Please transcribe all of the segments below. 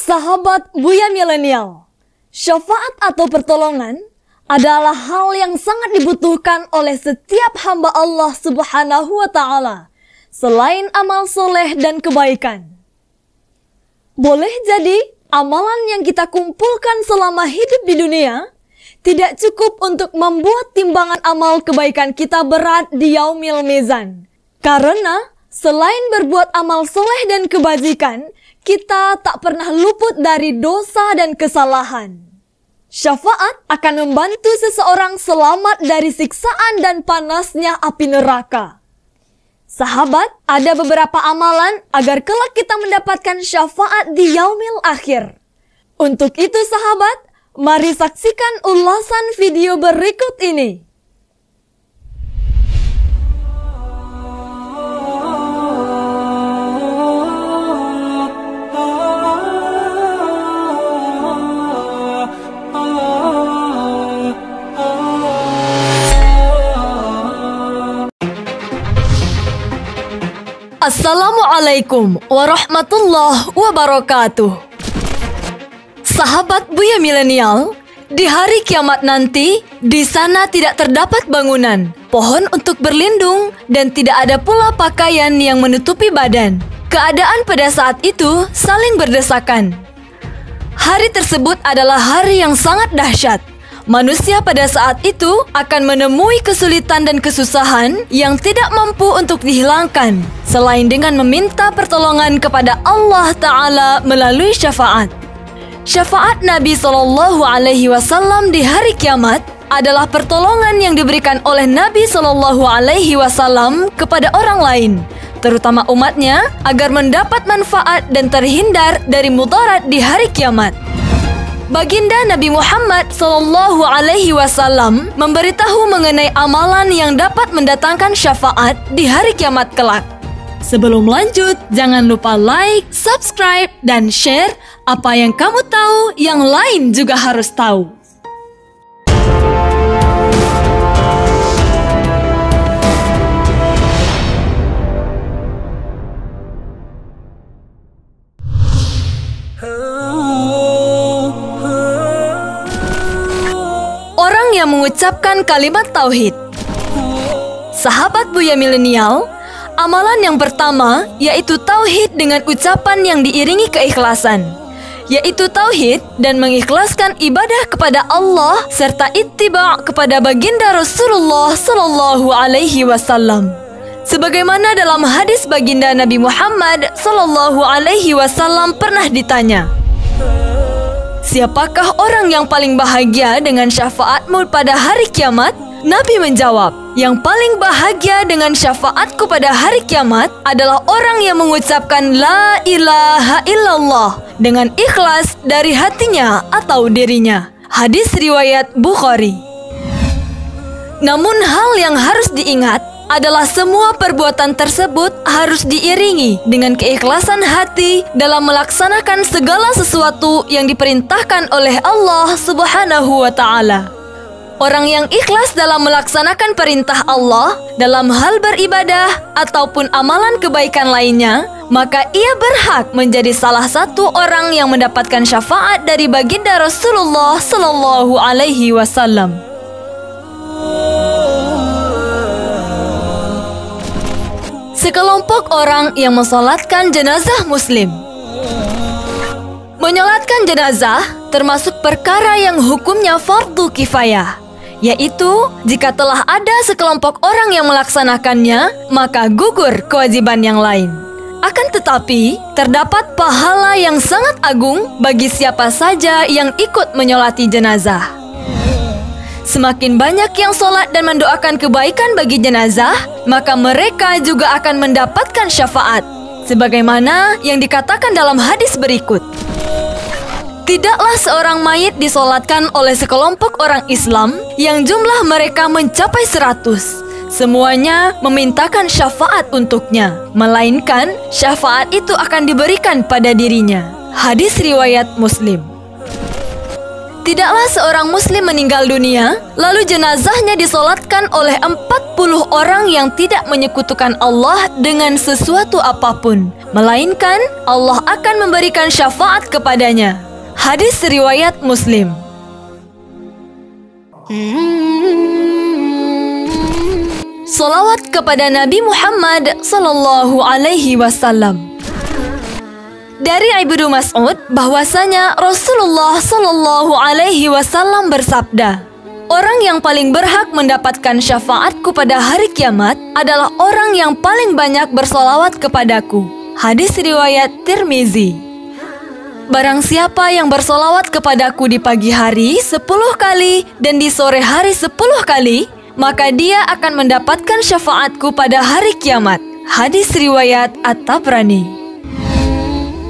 Sahabat Buya Milenial, syafaat atau pertolongan adalah hal yang sangat dibutuhkan oleh setiap hamba Allah Subhanahu wa Ta'ala, selain amal soleh dan kebaikan. Boleh jadi amalan yang kita kumpulkan selama hidup di dunia tidak cukup untuk membuat timbangan amal kebaikan kita berat di yaumil mizan. Karena selain berbuat amal soleh dan kebajikan, kita tak pernah luput dari dosa dan kesalahan. Syafaat akan membantu seseorang selamat dari siksaan dan panasnya api neraka. Sahabat, ada beberapa amalan agar kelak kita mendapatkan syafaat di yaumil akhir. Untuk itu sahabat, mari saksikan ulasan video berikut ini. Assalamualaikum warahmatullahi wabarakatuh. Sahabat Buya Milenial, di hari kiamat nanti, di sana tidak terdapat bangunan, pohon untuk berlindung, dan tidak ada pula pakaian yang menutupi badan. Keadaan pada saat itu saling berdesakan. Hari tersebut adalah hari yang sangat dahsyat. Manusia pada saat itu akan menemui kesulitan dan kesusahan yang tidak mampu untuk dihilangkan, selain dengan meminta pertolongan kepada Allah Ta'ala melalui syafaat. Syafaat Nabi SAW di hari kiamat adalah pertolongan yang diberikan oleh Nabi SAW kepada orang lain, terutama umatnya, agar mendapat manfaat dan terhindar dari mudarat di hari kiamat. Baginda Nabi Muhammad SAW memberitahu mengenai amalan yang dapat mendatangkan syafaat di hari kiamat kelak. Sebelum lanjut, jangan lupa like, subscribe, dan share. Apa yang kamu tahu, yang lain juga harus tahu. Orang yang mengucapkan kalimat tauhid. Sahabat Buya Milenial, amalan yang pertama yaitu tauhid dengan ucapan yang diiringi keikhlasan, yaitu tauhid dan mengikhlaskan ibadah kepada Allah serta ittiba' kepada baginda Rasulullah Sallallahu Alaihi Wasallam. Sebagaimana dalam hadis baginda Nabi Muhammad Sallallahu Alaihi Wasallam pernah ditanya, siapakah orang yang paling bahagia dengan syafaatmu pada hari kiamat? Nabi menjawab, yang paling bahagia dengan syafaatku pada hari kiamat adalah orang yang mengucapkan La ilaha illallah dengan ikhlas dari hatinya atau dirinya. Hadis riwayat Bukhari. Namun hal yang harus diingat adalah semua perbuatan tersebut harus diiringi dengan keikhlasan hati dalam melaksanakan segala sesuatu yang diperintahkan oleh Allah Subhanahu wa Ta'ala. Orang yang ikhlas dalam melaksanakan perintah Allah dalam hal beribadah ataupun amalan kebaikan lainnya, maka ia berhak menjadi salah satu orang yang mendapatkan syafaat dari baginda Rasulullah Sallallahu Alaihi Wasallam. Sekelompok orang yang mensolatkan jenazah muslim. Menyolatkan jenazah termasuk perkara yang hukumnya fardu kifayah, yaitu jika telah ada sekelompok orang yang melaksanakannya, maka gugur kewajiban yang lain. Akan tetapi, terdapat pahala yang sangat agung bagi siapa saja yang ikut menyolati jenazah. Semakin banyak yang sholat dan mendoakan kebaikan bagi jenazah, maka mereka juga akan mendapatkan syafaat, sebagaimana yang dikatakan dalam hadis berikut. Tidaklah seorang mayit disolatkan oleh sekelompok orang Islam yang jumlah mereka mencapai 100. Semuanya memintakan syafaat untuknya, melainkan syafaat itu akan diberikan pada dirinya. Hadis riwayat Muslim. Tidaklah seorang muslim meninggal dunia, lalu jenazahnya disolatkan oleh 40 orang yang tidak menyekutukan Allah dengan sesuatu apapun, melainkan Allah akan memberikan syafaat kepadanya. Hadis riwayat Muslim. Salawat kepada Nabi Muhammad sallallahu alaihi wasallam. Dari Ibnu Mas'ud bahwasanya Rasulullah sallallahu alaihi wasallam bersabda, "Orang yang paling berhak mendapatkan syafaatku pada hari kiamat adalah orang yang paling banyak bersolawat kepadaku." Hadis riwayat Tirmizi. Barang siapa yang bersolawat kepadaku di pagi hari 10 kali dan di sore hari 10 kali, maka dia akan mendapatkan syafaatku pada hari kiamat. Hadis riwayat At-Tabrani.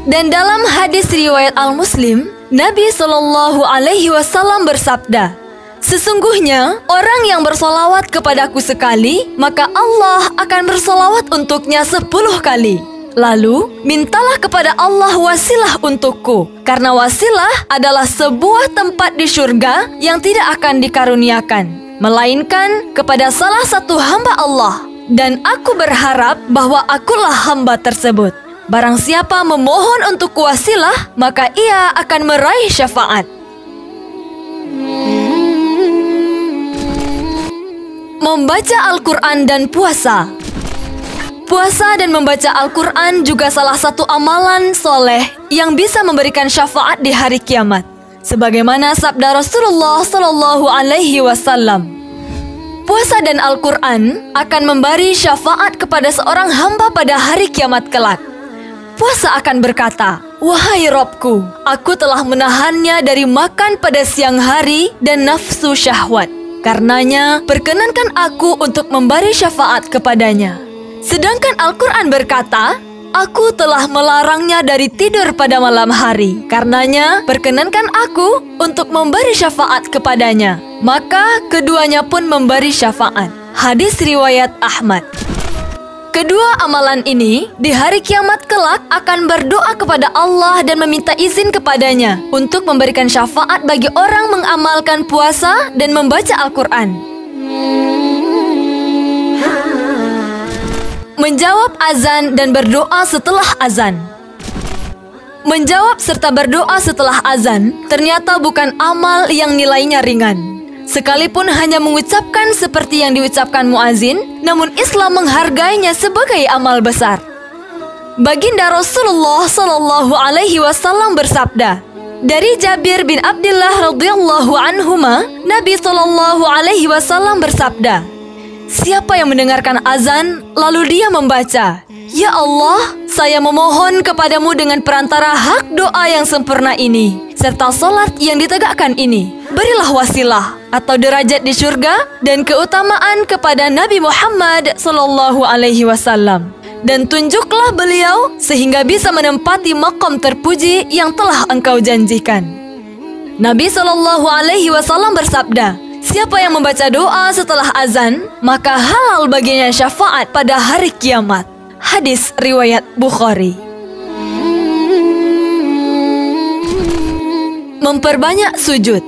Dan dalam hadis riwayat Al-Muslim, Nabi Shallallahu Alaihi Wasallam bersabda, "Sesungguhnya orang yang bersolawat kepadaku sekali, maka Allah akan bersolawat untuknya 10 kali. Lalu, mintalah kepada Allah wasilah untukku, karena wasilah adalah sebuah tempat di surga yang tidak akan dikaruniakan, melainkan kepada salah satu hamba Allah. Dan aku berharap bahwa akulah hamba tersebut. Barang siapa memohon untuk wasilah, maka ia akan meraih syafaat." Membaca Al-Quran dan puasa. Puasa dan membaca Al-Quran juga salah satu amalan soleh yang bisa memberikan syafaat di hari kiamat. Sebagaimana sabda Rasulullah Sallallahu Alaihi Wasallam, puasa dan Al-Quran akan memberi syafaat kepada seorang hamba pada hari kiamat kelak. Puasa akan berkata, "Wahai Robku, aku telah menahannya dari makan pada siang hari dan nafsu syahwat. Karenanya, perkenankan aku untuk memberi syafaat kepadanya." Sedangkan Al-Quran berkata, "Aku telah melarangnya dari tidur pada malam hari. Karenanya, perkenankan aku untuk memberi syafaat kepadanya." Maka keduanya pun memberi syafaat. Hadis riwayat Ahmad. Kedua amalan ini di hari kiamat kelak akan berdoa kepada Allah dan meminta izin kepadanya untuk memberikan syafaat bagi orang mengamalkan puasa dan membaca Al-Quran. Menjawab azan dan berdoa setelah azan. Menjawab serta berdoa setelah azan ternyata bukan amal yang nilainya ringan. Sekalipun hanya mengucapkan seperti yang diucapkan muazin, namun Islam menghargainya sebagai amal besar. Baginda Rasulullah Sallallahu Alaihi Wasallam bersabda, dari Jabir bin Abdullah radhiyallahu anhuma, Nabi Sallallahu Alaihi Wasallam bersabda, "Siapa yang mendengarkan azan lalu dia membaca, 'Ya Allah, saya memohon kepadamu dengan perantara hak doa yang sempurna ini serta solat yang ditegakkan ini, berilah wasilah atau derajat di surga dan keutamaan kepada Nabi Muhammad Sallallahu Alaihi Wasallam, dan tunjuklah beliau sehingga bisa menempati maqam terpuji yang telah engkau janjikan.'" Nabi Sallallahu Alaihi Wasallam bersabda, "Siapa yang membaca doa setelah azan, maka halal baginya syafaat pada hari kiamat." Hadis riwayat Bukhari. Memperbanyak sujud.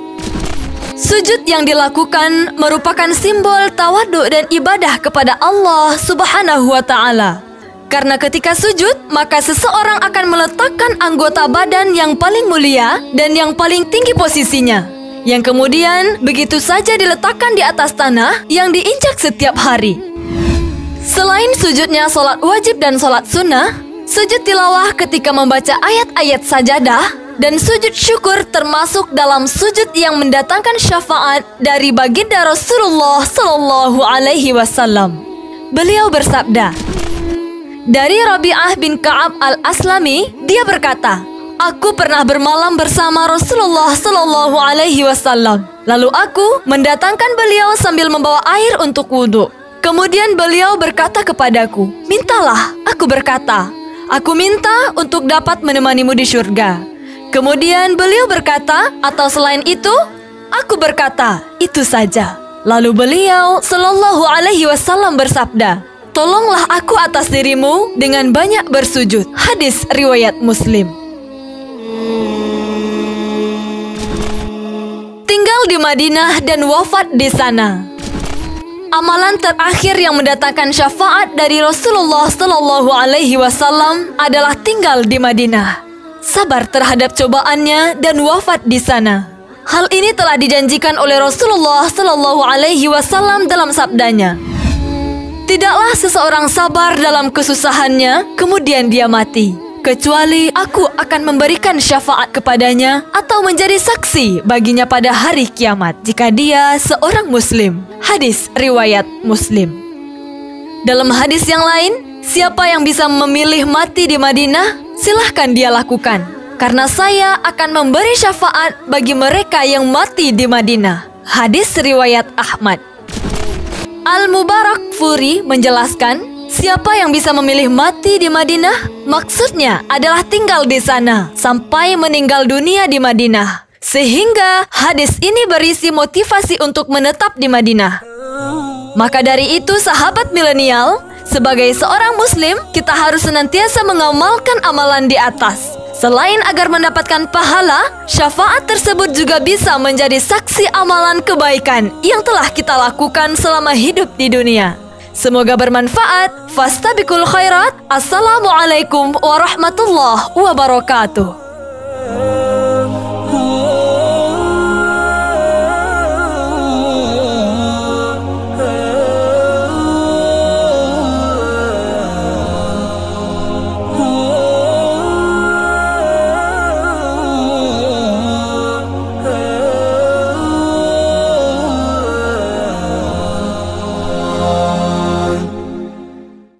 Sujud yang dilakukan merupakan simbol tawadhu dan ibadah kepada Allah Subhanahu wa Ta'ala. Karena ketika sujud, maka seseorang akan meletakkan anggota badan yang paling mulia dan yang paling tinggi posisinya, yang kemudian begitu saja diletakkan di atas tanah yang diinjak setiap hari. Selain sujudnya solat wajib dan solat sunnah, sujud tilawah ketika membaca ayat-ayat sajadah dan sujud syukur termasuk dalam sujud yang mendatangkan syafaat dari baginda Rasulullah Sallallahu Alaihi Wasallam. Beliau bersabda, dari Rabi'ah bin Ka'ab al-Aslami, dia berkata, "Aku pernah bermalam bersama Rasulullah Sallallahu Alaihi Wasallam. Lalu aku mendatangkan beliau sambil membawa air untuk wudhu. Kemudian beliau berkata kepadaku, 'Mintalah.' Aku berkata, 'Aku minta untuk dapat menemanimu di surga.' Kemudian beliau berkata, 'Atau selain itu?' Aku berkata, 'Itu saja.' Lalu beliau Sallallahu Alaihi Wasallam bersabda, 'Tolonglah aku atas dirimu dengan banyak bersujud.' Hadis riwayat Muslim. tinggal di Madinah dan wafat di sana. Amalan terakhir yang mendatangkan syafaat dari Rasulullah Sallallahu Alaihi Wasallam adalah tinggal di Madinah, sabar terhadap cobaannya dan wafat di sana. Hal ini telah dijanjikan oleh Rasulullah Sallallahu Alaihi Wasallam dalam sabdanya, "Tidaklah seseorang sabar dalam kesusahannya, kemudian dia mati, kecuali aku akan memberikan syafaat kepadanya atau menjadi saksi baginya pada hari kiamat jika dia seorang muslim." Hadis riwayat Muslim. Dalam hadis yang lain, siapa yang bisa memilih mati di Madinah, silahkan dia lakukan, karena saya akan memberi syafaat bagi mereka yang mati di Madinah. Hadis riwayat Ahmad. Al-Mubarakfuri menjelaskan, siapa yang bisa memilih mati di Madinah, maksudnya adalah tinggal di sana sampai meninggal dunia di Madinah. Sehingga hadis ini berisi motivasi untuk menetap di Madinah. Maka dari itu sahabat milenial, sebagai seorang muslim, kita harus senantiasa mengamalkan amalan di atas. Selain agar mendapatkan pahala, syafaat tersebut juga bisa menjadi saksi amalan kebaikan yang telah kita lakukan selama hidup di dunia. Semoga bermanfaat. Fastabiqul khairat. Assalamualaikum warahmatullahi wabarakatuh.